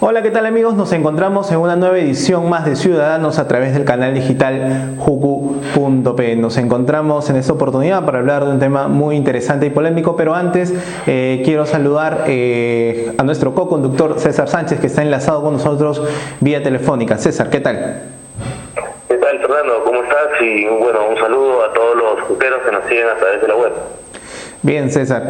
Hola, ¿qué tal amigos? Nos encontramos en una nueva edición más de Ciudadanos a través del canal digital jucu.p. Nos encontramos en esta oportunidad para hablar de un tema muy interesante y polémico, pero antes quiero saludar a nuestro co-conductor César Sánchez, que está enlazado con nosotros vía telefónica. César, ¿qué tal? ¿Qué tal, Fernando? ¿Cómo estás? Y bueno, un saludo a todos los juqueros que nos siguen a través de la web. Bien, César.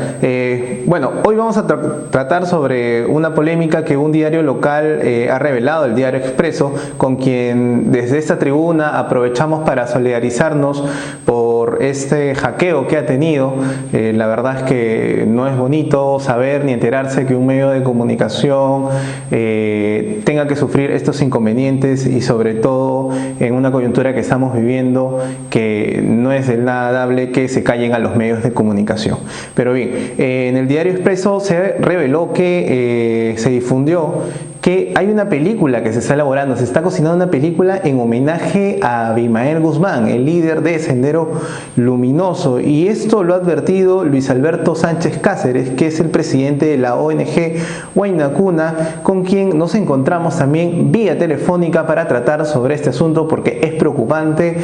Bueno, hoy vamos a tratar sobre una polémica que un diario local ha revelado, el Diario Expreso, con quien desde esta tribuna aprovechamos para solidarizarnos por este hackeo que ha tenido. La verdad es que no es bonito saber ni enterarse que un medio de comunicación tenga que sufrir estos inconvenientes, y sobre todo en una coyuntura que estamos viviendo, que no es del nada dable que se callen a los medios de comunicación. Pero bien, en el Diario Expreso se reveló que se difundió que hay una película que se está elaborando, se está cocinando una película en homenaje a Abimael Guzmán, el líder de Sendero Luminoso, y esto lo ha advertido Luis Alberto Sánchez Cáceres, que es el presidente de la ONG Huayna Puna, con quien nos encontramos también vía telefónica para tratar sobre este asunto, porque es preocupante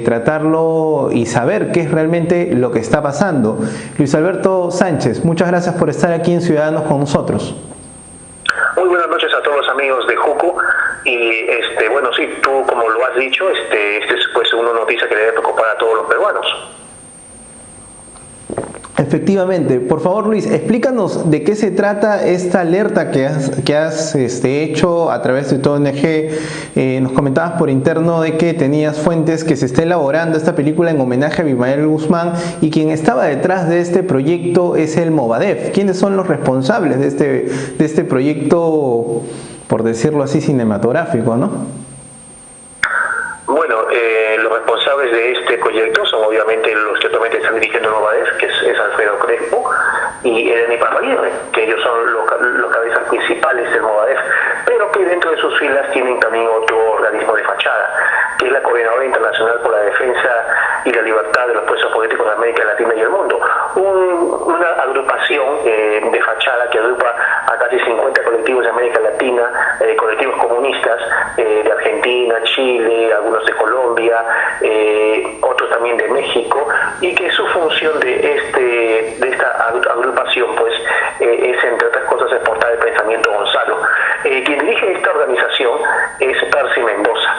tratarlo y saber qué es realmente lo que está pasando. Luis Alberto Sánchez, muchas gracias por estar aquí en Ciudadanos con nosotros. Muy buenas noches a todos los amigos de Jucu. Y bueno, sí, tú como lo has dicho, este es pues una noticia que debe preocupar a todos los peruanos. Efectivamente. Por favor, Luis, explícanos de qué se trata esta alerta que has hecho a través de tu ONG. Nos comentabas por interno de que tenías fuentes que se está elaborando esta película en homenaje a Abimael Guzmán, y quien estaba detrás de este proyecto es el Movadef. ¿Quiénes son los responsables de este proyecto, por decirlo así, cinematográfico, no? Bueno, los responsables de este proyecto son obviamente los que actualmente están dirigiendo Movadef, que es Alfredo Crespo y Eleni Parraguirre, que ellos son los cabezas principales del Movadef, pero que dentro de sus filas tienen también otro organismo de fachada, que es la Coordinadora Internacional por la Defensa y la Libertad de los Presos Políticos de América Latina y el Mundo, una agrupación de fachada que agrupa a casi 50 colectivos de América Latina, colectivos comunistas de Argentina, Chile, algunos de Colombia, otros también de México, y que su función de esta agrupación pues es, entre otras cosas, exportar el pensamiento Gonzalo. Quien dirige esta organización es Percy Mendoza,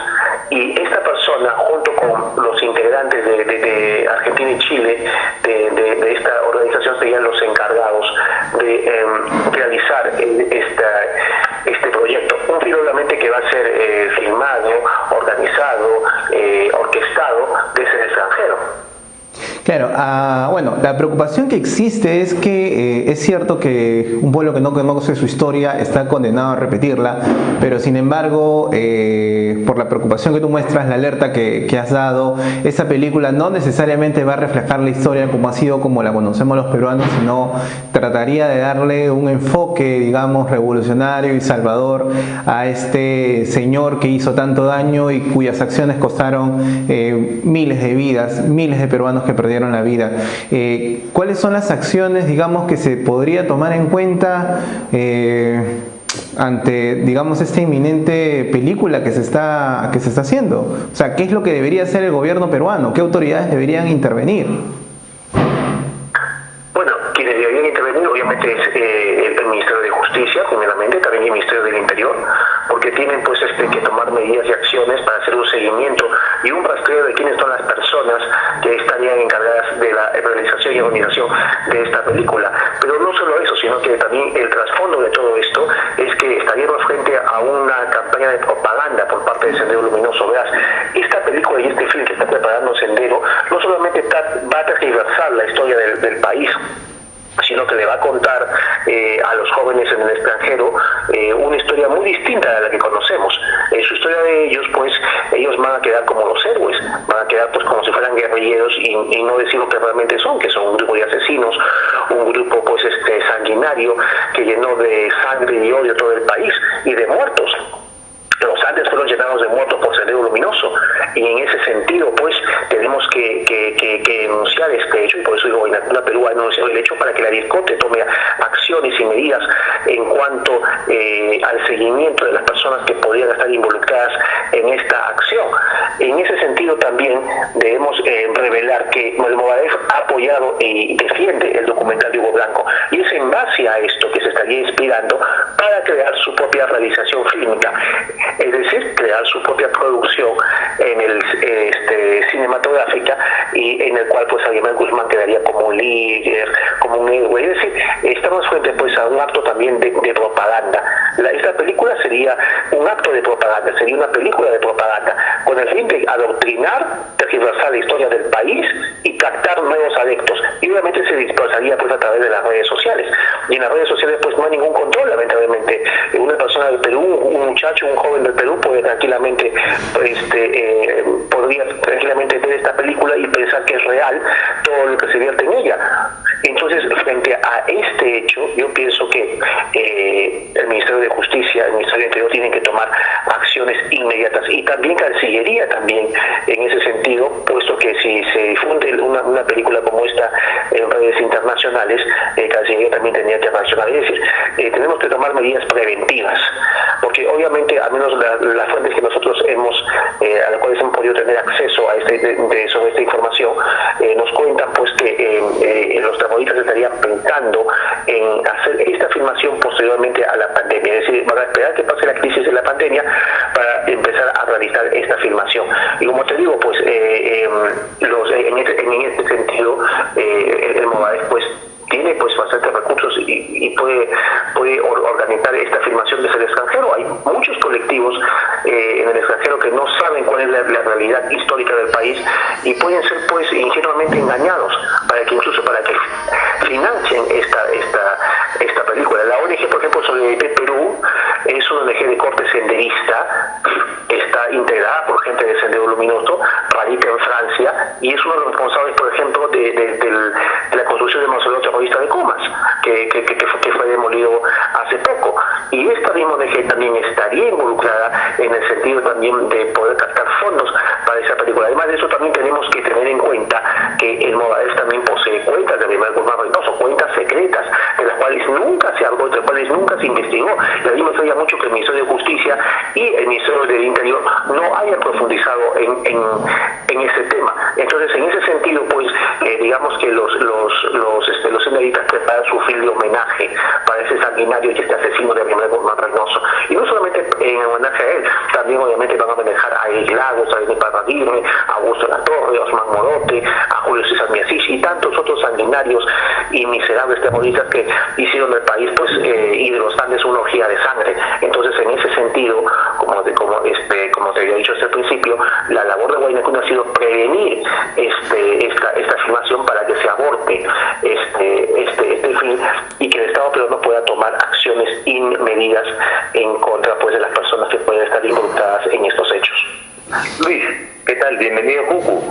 y esta persona, junto con los integrantes de Argentina y Chile de esta organización, serían los encargados de realizar este proyecto. Un film obviamente que va a ser filmado, organizado, orquestado desde el extranjero. Claro, bueno, la preocupación que existe es que es cierto que un pueblo que no conoce su historia está condenado a repetirla, pero sin embargo, por la preocupación que tú muestras, la alerta que has dado, esa película no necesariamente va a reflejar la historia como ha sido, como la conocemos los peruanos, sino trataría de darle un enfoque, digamos, revolucionario y salvador a este señor que hizo tanto daño y cuyas acciones costaron miles de vidas, miles de peruanos que perdieron la vida. ¿Cuáles son las acciones, digamos, que se podría tomar en cuenta ante, digamos, esta inminente película que se está haciendo? O sea, ¿qué es lo que debería hacer el gobierno peruano? ¿Qué autoridades deberían intervenir? Bueno, quienes deberían intervenir obviamente es el Ministerio de Justicia, primeramente, también el Ministerio del Interior, porque tienen pues que tomar medidas y acciones para hacer un seguimiento y un rastreo de quiénes son las personas que estarían encargadas de la realización y organización de esta película. Pero no solo eso, sino que también el trasfondo de todo esto es que estaríamos frente a una campaña de propaganda por parte de Sendero Luminoso. Verás, esta película y este film que está preparando Sendero no solamente va a tergiversar la historia del país, sino que le va a contar a los jóvenes en el extranjero una historia muy distinta a la que conocemos. En su historia de ellos, pues, ellos van a quedar como los héroes, van a quedar pues como si fueran guerrilleros y no decir lo que realmente son, que son un grupo de asesinos, un grupo pues sanguinario que llenó de sangre y odio todo el país y de muertos. Los Andes fueron llenados de muertos por Sendero Luminoso. Y en ese sentido, pues, tenemos que denunciar este hecho, y por eso digo, Guainacuna Perú ha denunciado el hecho para que la DIRCOTE tome acciones y medidas en cuanto al seguimiento de las personas que podrían estar involucradas en esta acción. En ese sentido también debemos revelar que el Movadef ha apoyado y defiende el documental de Hugo Blanco, y es en base a esto que se estaría inspirando para crear su propia realización fílmica, es decir, crear su propia producción en el cinematográfica, y en el cual pues Aguilar Guzmán quedaría como un líder, como un héroe. Es decir, estamos frente pues a un acto también de propaganda. Esta película sería un acto de propaganda, sería una película de propaganda con el fin de adoctrinar, tergiversar la historia del país y captar nuevos adeptos, y obviamente se dispersaría pues a través de las redes sociales, y en las redes sociales pues no hay ningún control, lamentablemente. Una persona del Perú, un muchacho, un joven del Perú puede tranquilamente podría tranquilamente ver esta película y pensar que es real todo lo que se vierte en ella. Entonces, frente a este hecho, yo pienso que el Ministerio de Justicia, el Ministerio de Interior tienen que tomar acciones inmediatas, y también Cancillería también en ese sentido, puesto que si se difunde una película como esta en redes internacionales, Cancillería también tendría que reaccionar. Es decir, tenemos que tomar medidas preventivas, porque obviamente, al menos las fuentes que nosotros a las cuales hemos podido tener acceso a sobre esta información, nos cuentan pues que los terroristas estarían pensando en hacer esta filmación posteriormente a la pandemia, es decir, van a esperar que pase la crisis de la pandemia para empezar a realizar esta filmación. Y como te digo, pues en este sentido, el Movadef pues tiene pues bastantes recursos y puede organizar esta filmación desde el extranjero. Hay muchos colectivos en el extranjero que no saben cuál es la realidad histórica del país, y pueden ser pues ingenuamente engañados para que financien esta película. La ONG, por ejemplo, Solidaridad Perú, es una ONG de corte senderista, está integrada por gente de Sendero Luminoso, radica en Francia, y es uno de los responsables, por ejemplo, de la construcción del mausoleo terrorista de Comas, que fue demolido hace poco. Y esta misma ONG también estaría involucrada en el sentido también de poder captar fondos para esa película. Además de eso, también tenemos que tener en cuenta que el Movadef también posee cuentas de Aguilar Guzmán Reynoso, cuentas secretas, de las cuales nunca se habló, de las cuales nunca se investigó. Le dimos ya mucho que el Ministerio de Justicia y el Ministerio del Interior no hayan profundizado en ese tema. Entonces, en ese sentido, pues, digamos que los senderistas preparan su film de homenaje para ese sanguinario y este asesino de Aguilar Guzmán Reynoso. Y no solamente en homenaje a él, también obviamente van a manejar a Erik Lagos, a Denis Parraguirre, a Augusto Latorre, a Osman Morote, a Julio César Miasís y tantos otros sanguinarios y miserables terroristas que hicieron del país pues y de los Andes una orgía de sangre. Entonces, en ese sentido, como te había dicho desde el principio, la labor de Guainacuna ha sido prevenir esta filmación para que se aborte este film, y que el Estado peruano pueda tomar acciones inmedidas en contra pues de las personas que pueden estar involucradas en estos hechos. Luis, ¿qué tal? Bienvenido a Jucu.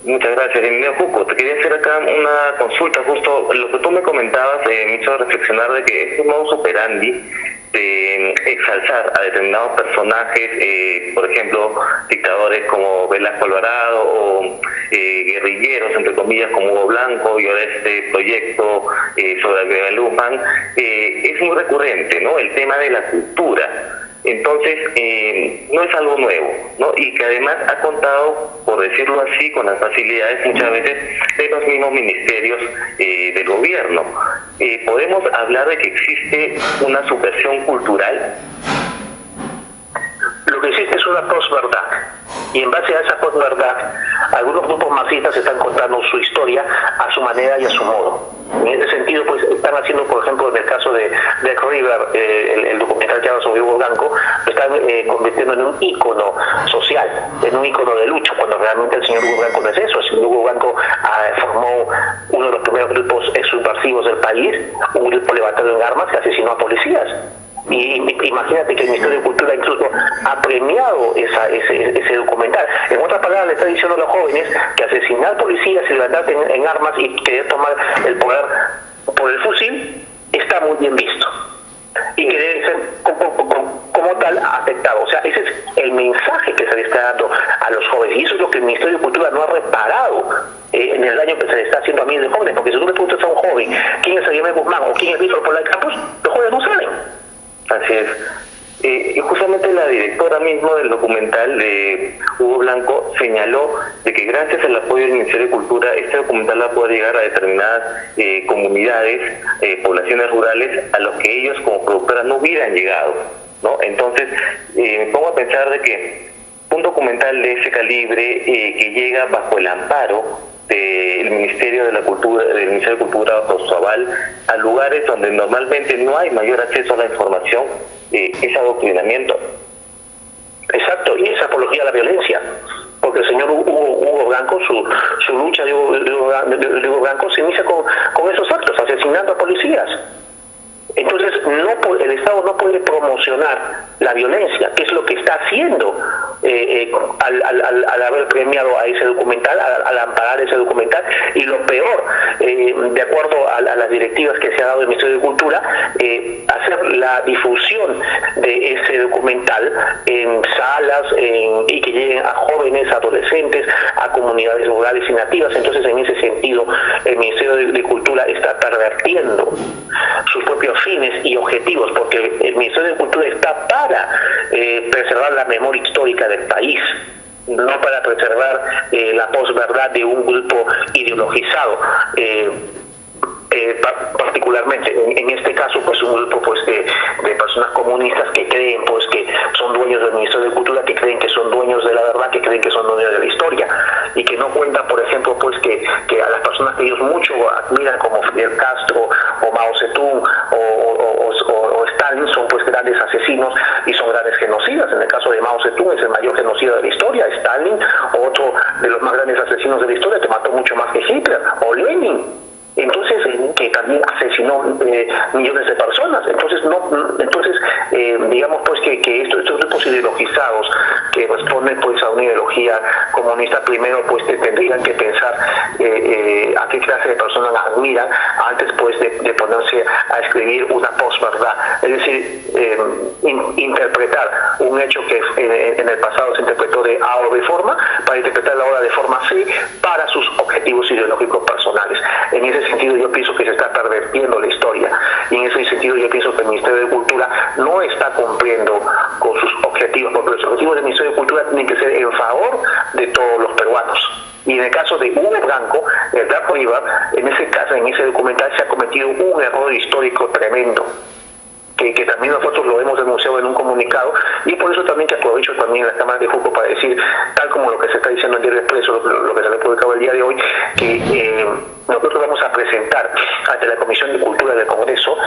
Muchas gracias, bienvenido a Jucu. Te quería hacer acá una consulta. Justo lo que tú me comentabas me hizo reflexionar de que este modus operandi de exalzar a determinados personajes, por ejemplo, dictadores como Velasco Alvarado o guerrilleros, entre comillas, como Hugo Blanco, y ahora este proyecto sobre Aguilar Guzmán, es muy recurrente, ¿no? El tema de la cultura. Entonces, no es algo nuevo, ¿no? Y que además ha contado, por decirlo así, con las facilidades muchas veces de los mismos ministerios del gobierno. ¿Podemos hablar de que existe una subversión cultural? Lo que existe es una posverdad, y en base a esa posverdad, algunos grupos marxistas están contando su historia a su manera y a su modo. En ese sentido, pues están haciendo, por ejemplo, en el caso de Black River, el documental que habla sobre Hugo Blanco, lo están convirtiendo en un ícono social, en un ícono de lucha, cuando realmente el señor Hugo Blanco no es eso. El señor Hugo Blanco formó uno de los primeros grupos subversivos del país, un grupo levantado en armas que asesinó a policías. Y imagínate que el Ministerio de Cultura incluso ha premiado ese documental. En otras palabras, le está diciendo a los jóvenes que asesinar policías y levantarse en armas y querer tomar el poder por el fusil está muy bien visto, y que debe ser afectado. O sea, ese es el mensaje que se le está dando a los jóvenes, y eso es lo que el Ministerio de Cultura no ha reparado en el daño que se le está haciendo a miles de jóvenes, porque si tú le preguntas a un joven quién es Aguilar Guzmán o quién es Víctor Pola de Campos, los jóvenes no saben. Así es. Y justamente la directora mismo del documental de Hugo Blanco señaló de que gracias al apoyo del Ministerio de Cultura este documental va a poder llegar a determinadas comunidades, poblaciones rurales a los que ellos como productoras no hubieran llegado, ¿no? Entonces me pongo a pensar de que un documental de ese calibre que llega bajo el amparo del Ministerio de Cultura bajo su aval a lugares donde normalmente no hay mayor acceso a la información, es adoctrinamiento. Exacto, y es apología a la violencia, porque el señor Hugo Blanco, su lucha de Hugo Blanco se inicia con esos actos, asesinando a policías. Entonces el Estado no puede promocionar la violencia, que es lo que está haciendo al haber premiado a ese documental, al amparar ese documental, y lo peor, de acuerdo a las directivas que se ha dado el Ministerio de Cultura, hacer la difusión de ese documental en salas y que lleguen a jóvenes, adolescentes, a comunidades rurales y nativas. Entonces, en ese sentido, el Ministerio de Cultura está pervertiendo sus propios fines y objetivos, porque el Ministerio de Cultura está para preservar la memoria histórica del país, no para preservar la posverdad de un grupo ideologizado. Particularmente en este caso, pues un grupo pues de personas comunistas que creen pues que son dueños del Ministerio de Cultura, que creen que son dueños de la verdad, que creen que son dueños de la historia, y que no cuentan, por ejemplo, pues que a las personas que ellos mucho admiran, como Fidel Castro o Mao Zedong o Stalin, son pues grandes asesinos y son grandes genocidas. En el caso de Mao Zedong es el mayor genocida de la historia. Stalin, otro de los más grandes asesinos de la historia, que mató mucho más que Hitler, o Lenin. Entonces, que también asesinó millones de personas. Entonces, digamos pues que estos grupos ideologizados que responden pues a una ideología comunista, primero pues tendrían que pensar a qué clase de personas admiran antes pues de ponerse a escribir una posverdad. Es decir, interpretar un hecho que en el pasado se interpretó de A o B forma, para interpretarlo ahora de forma C para sus objetivos ideológicos personales. En ese sentido yo pienso que se está pervirtiendo la historia, y en ese sentido yo pienso que el Ministerio de Cultura no está cumpliendo con sus objetivos, porque los objetivos del Ministerio de Cultura tienen que ser en favor de todos los peruanos. Y en el caso de Hugo Blanco, el Dark River, en ese caso, en ese documental se ha cometido un error histórico tremendo, que también nosotros lo hemos denunciado en un comunicado, y por eso también que aprovecho también la Cámara de Juco para decir, tal como lo que se está diciendo en el Diario Expreso, lo que se ha publicado el día de hoy, que nosotros vamos a presentar ante la Comisión de Cultura del Congreso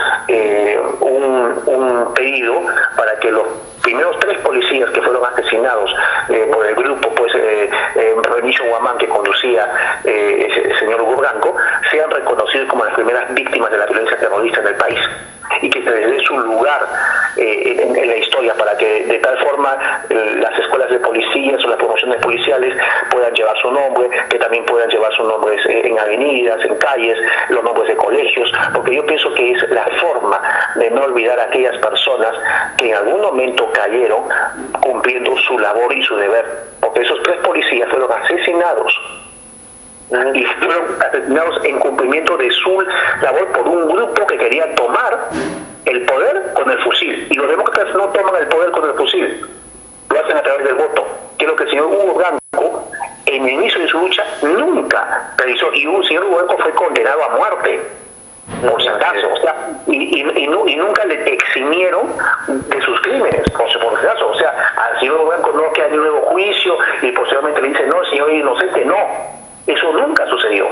un pedido para que los primeros 3 policías que fueron asesinados por el grupo pues Remigio Guamán, que conducía el señor Hugo Blanco, sean reconocidos como las primeras víctimas de la violencia terrorista en el país, y que se les dé su lugar en la historia, para que de tal forma las escuelas de policías o las promociones policiales puedan llevar su nombre, que también puedan llevar sus nombres en avenidas, en calles, los nombres de colegios, porque yo pienso que es la forma de no olvidar a aquellas personas que en algún momento cayeron cumpliendo su labor y su deber, porque esos 3 policías fueron asesinados y fueron asesinados en cumplimiento de su labor por un grupo que quería tomar el poder con el fusil, y los demócratas no toman el poder con el fusil, lo hacen a través del voto, que es lo que el señor Hugo Blanco en el inicio de su lucha nunca realizó, y el señor Hugo Blanco fue condenado a muerte por si acaso, o sea, y nunca le eximieron de sus crímenes, por si acaso, o sea, al señor Blanco no queda ni un nuevo juicio y posteriormente le dice no, el señor es inocente, no, eso nunca sucedió.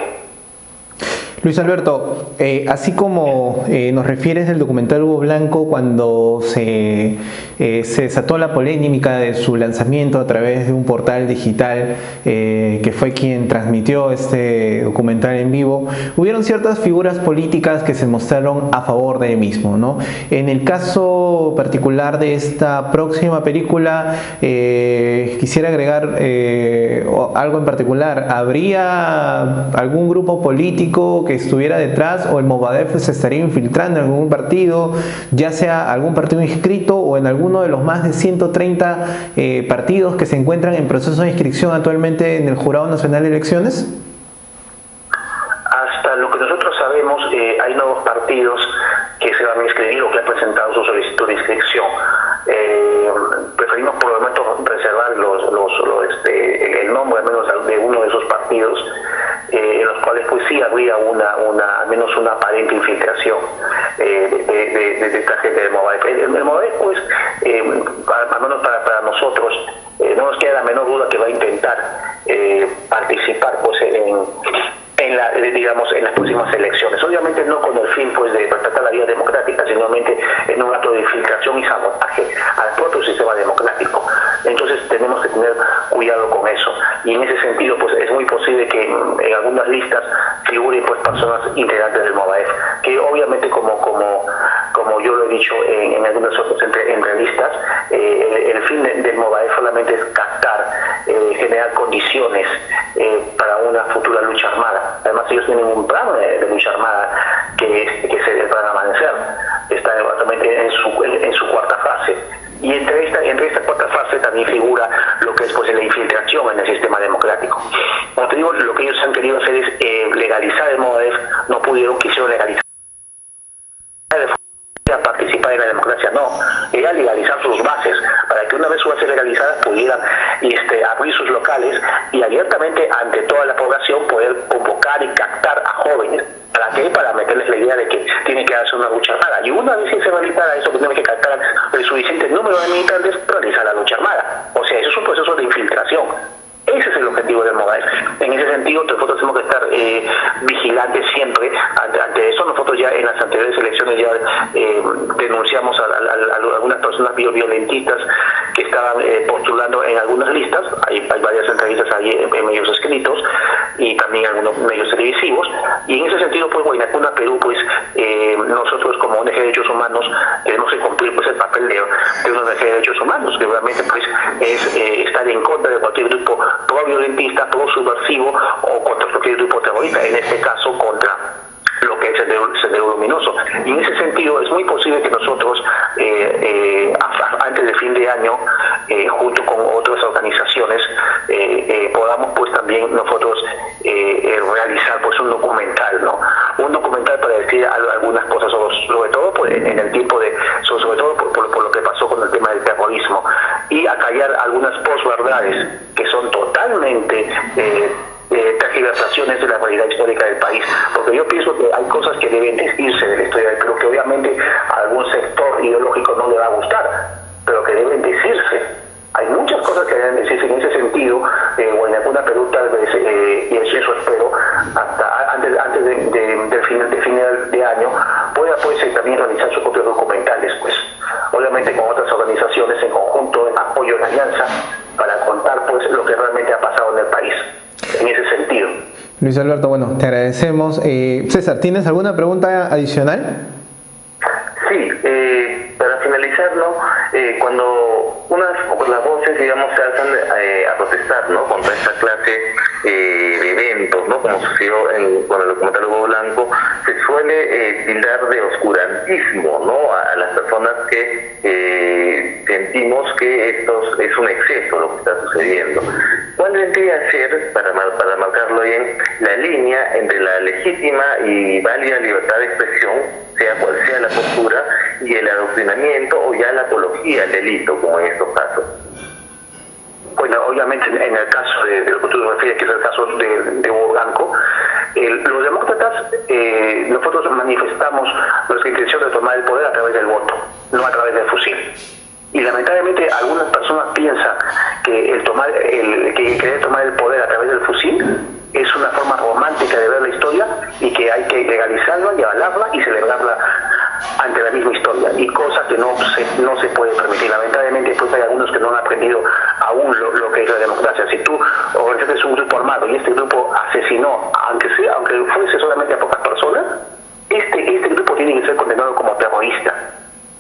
Luis Alberto, así como nos refieres del documental Hugo Blanco, cuando se desató la polémica de su lanzamiento a través de un portal digital que fue quien transmitió este documental en vivo, hubieron ciertas figuras políticas que se mostraron a favor de él mismo, ¿no? En el caso particular de esta próxima película, quisiera agregar algo en particular. ¿Habría algún grupo político que estuviera detrás, o el Movadef se estaría infiltrando en algún partido, ya sea algún partido inscrito o en alguno de los más de 130 partidos que se encuentran en proceso de inscripción actualmente en el Jurado Nacional de Elecciones? Hasta lo que nosotros sabemos, hay nuevos partidos que se van a inscribir o que han presentado su solicitud de inscripción. Preferimos por el momento reservar el nombre al menos de uno de esos partidos, en los cuales pues sí habría al menos una aparente infiltración de esta gente del Movadef. El Movadef pues, al menos para nosotros, no nos queda la menor duda que va a intentar participar pues en las próximas elecciones. Obviamente no con el fin pues de respetar la vía democrática, sino en un acto de infiltración y sabotaje al propio sistema democrático. Entonces tenemos que tener cuidado con eso. Y en ese sentido pues es muy posible que en algunas listas figuren pues personas integrantes del Movadef, que obviamente como yo lo he dicho en algunas otras entrevistas, el fin del Movadef solamente es captar, generar condiciones para una futura lucha armada. Además ellos tienen un plan de lucha armada que es el Plan Amanecer, está actualmente en su cuarta fase. Y entre esta cuarta fase también figura lo que es pues la infiltración en el sistema democrático. Como te digo, lo que ellos han querido hacer es legalizar el Movadef, no pudieron, quisieron legalizar a participar en la democracia, no, era legalizar sus bases, para que una vez su base legalizada pudieran abrir sus locales y abiertamente ante toda la población poder convocar y captar a jóvenes. ¿Para qué? Para meterles la idea de que tiene que darse una lucha armada. Y una vez que se realizara eso, que tiene que captar el suficiente número de militantes para realizar la lucha armada. O sea, eso es un proceso de infiltración. Ese es el objetivo del Movadef. En ese sentido, nosotros tenemos que estar vigilantes siempre ante eso. Nosotros ya en las anteriores elecciones ya denunciamos a algunas personas violentistas que estaban postulando en algunas listas. Hay varias entrevistas ahí en medios escritos y también algunos medios televisivos. Y en ese sentido, pues Guaynacuna, Perú, pues nosotros como ONG de Derechos Humanos tenemos que cumplir pues el papel de una ONG de Derechos Humanos, que realmente pues es estar en contra de cualquier grupo pro-violentista, pro-subversivo o contra cualquier grupo terrorista, en este caso contra lo que es el Sendero Luminoso. Y en ese sentido es muy posible que nosotros antes de fin de año, junto con otras organizaciones, podamos pues también nosotros realizar pues un documental, ¿no? Un documental para decir algunas cosas, sobre todo pues, en el tiempo sobre todo por lo que pasó con el tema del terrorismo, y acallar algunas posverdades que son totalmente tergiversaciones de la realidad histórica del país, porque yo pienso que hay cosas que deben decirse de la historia, pero que obviamente a algún sector ideológico no le va a gustar, pero que deben decirse. Hay muchas cosas que deben decirse en ese sentido. Guaynacuna, Perú, tal vez, y eso espero, hasta antes del final de año, pueda pues también realizar sus propios documentales, pues, obviamente con otras organizaciones en conjunto, en apoyo, en alianza, para contar pues lo que realmente ha pasado en el país, en ese sentido. Luis Alberto, bueno, te agradecemos. César, ¿tienes alguna pregunta adicional? Sí, para finalizar, ¿no? Cuando las voces, digamos, se alzan a protestar, ¿no?, contra esta clase de eventos, ¿no?, como sucedió con el documental Hugo Blanco, se suele tildar de oscurantismo, ¿no?, a las personas que sentimos que esto es un exceso lo que está sucediendo. ¿Cuál vendría a ser, para marcarlo bien, la línea entre la legítima y válida libertad de expresión, sea cual sea la postura, y el adoctrinamiento o ya la apología al delito, como en estos casos? Bueno, obviamente en el caso de lo que tú te refieres, que es el caso de Hugo Blanco, los demócratas, nosotros manifestamos nuestra intención de tomar el poder a través del voto, no a través del fusil. Y lamentablemente algunas personas piensan que querer tomar el poder a través del fusil es una forma romántica de ver la historia y que hay que legalizarla y avalarla y celebrarla ante la misma historia, y cosas que no se puede permitir. Lamentablemente pues hay algunos que no han aprendido aún lo que es la democracia. Si tú organizas un grupo armado y este grupo asesinó, aunque fuese solamente a pocas personas, este grupo tiene que ser condenado como terrorista.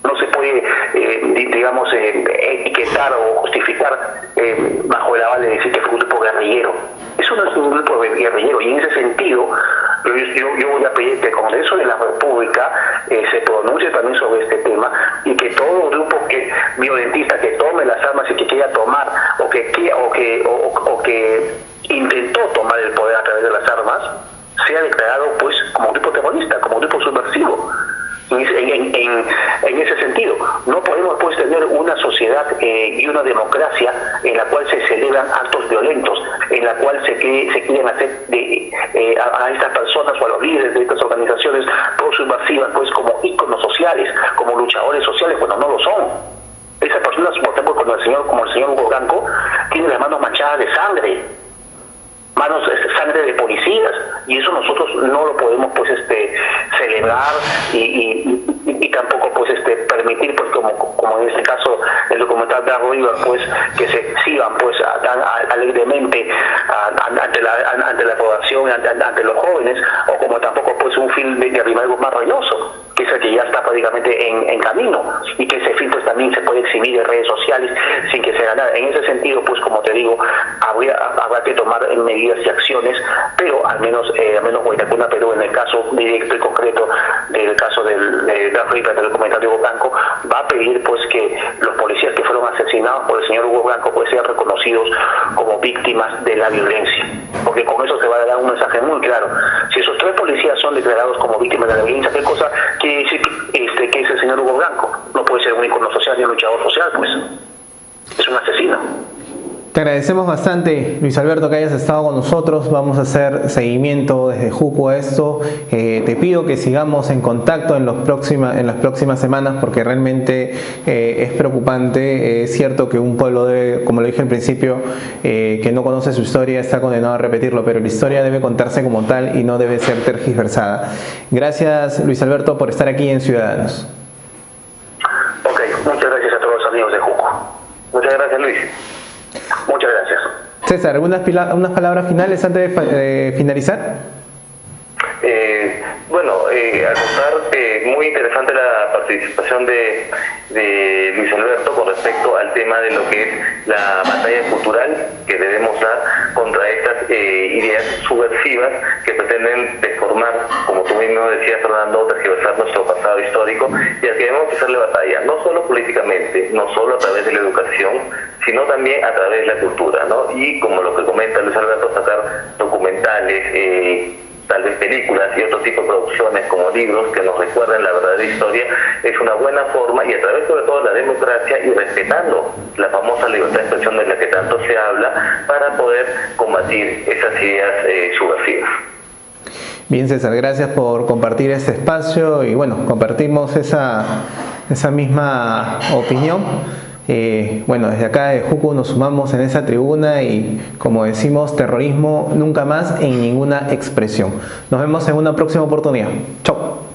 No se puede, etiquetar o justificar bajo el aval de decir que fue un grupo guerrillero. Eso no es un grupo guerrillero, y en ese sentido Pero yo voy a pedir que el Congreso de la República se pronuncie también sobre este tema y que todo grupo violentista que tome las armas y que quiera tomar o que intentó tomar el poder a través de las armas sea declarado pues como grupo terrorista, como grupo subversivo. En ese sentido, no podemos pues tener una sociedad y una democracia en la cual se celebran actos violentos, en la cual se quieren hacer a estas personas o a los líderes de estas organizaciones pro-subversivas pues como íconos sociales, como luchadores sociales, cuando no lo son. Esas personas, por ejemplo, como el señor Hugo Blanco, tienen las manos manchadas de sangre de policías, y eso nosotros no lo podemos pues celebrar y tampoco pues permitir pues como en este caso el documental de River pues que se exhiban pues alegremente ante la población, ante los jóvenes, o como tampoco pues un film de Rimael Guzmán Reynoso, que es el que ya está prácticamente en camino, y que ese film pues también se puede exhibir en redes sociales sin que se haga nada. En ese sentido pues, como te digo, habrá que tomar medidas y acciones, pero al menos Guaitacuna, Perú, en el caso directo y concreto del caso del documental de Hugo Blanco, va a pedir pues que los policías que fueron asesinados por el señor Hugo Blanco pues sean reconocidos como víctimas de la violencia, porque con eso se va a dar un mensaje muy claro. Si esos 3 policías son declarados como víctimas de la violencia, ¿qué cosa quiere decir que es el señor Hugo Blanco? No puede ser un ícono social ni un luchador social, pues es un asesino. Te agradecemos bastante, Luis Alberto, que hayas estado con nosotros. Vamos a hacer seguimiento desde Jucu a esto. Te pido que sigamos en contacto en las próximas semanas, porque realmente es preocupante. Es cierto que un pueblo debe, como lo dije al principio, que no conoce su historia está condenado a repetirlo, pero la historia debe contarse como tal y no debe ser tergiversada. Gracias, Luis Alberto, por estar aquí en Ciudadanos. Ok, muchas gracias a todos los amigos de Jucu. Muchas gracias, Luis. Muchas gracias. César, unas palabras finales antes de finalizar. Muy interesante la participación de Luis Alberto con respecto al tema de lo que es la batalla cultural que debemos dar contra estas ideas subversivas que pretenden deformar, como tú mismo decías, Fernando, tergiversar nuestro pasado histórico, y al que debemos hacerle batalla, no solo políticamente, no solo a través de la educación, sino también a través de la cultura, ¿no? Y como lo que comenta Luis Alberto, sacar documentales, tal vez películas y otro tipo de producciones como libros que nos recuerden la verdadera historia, es una buena forma, y a través sobre todo de la democracia y respetando la famosa libertad de expresión de la que tanto se habla, para poder combatir esas ideas subversivas. Bien, César, gracias por compartir este espacio y bueno, compartimos esa misma opinión. Desde acá de Jucu nos sumamos en esa tribuna y, como decimos, terrorismo nunca más en ninguna expresión. Nos vemos en una próxima oportunidad. Chau.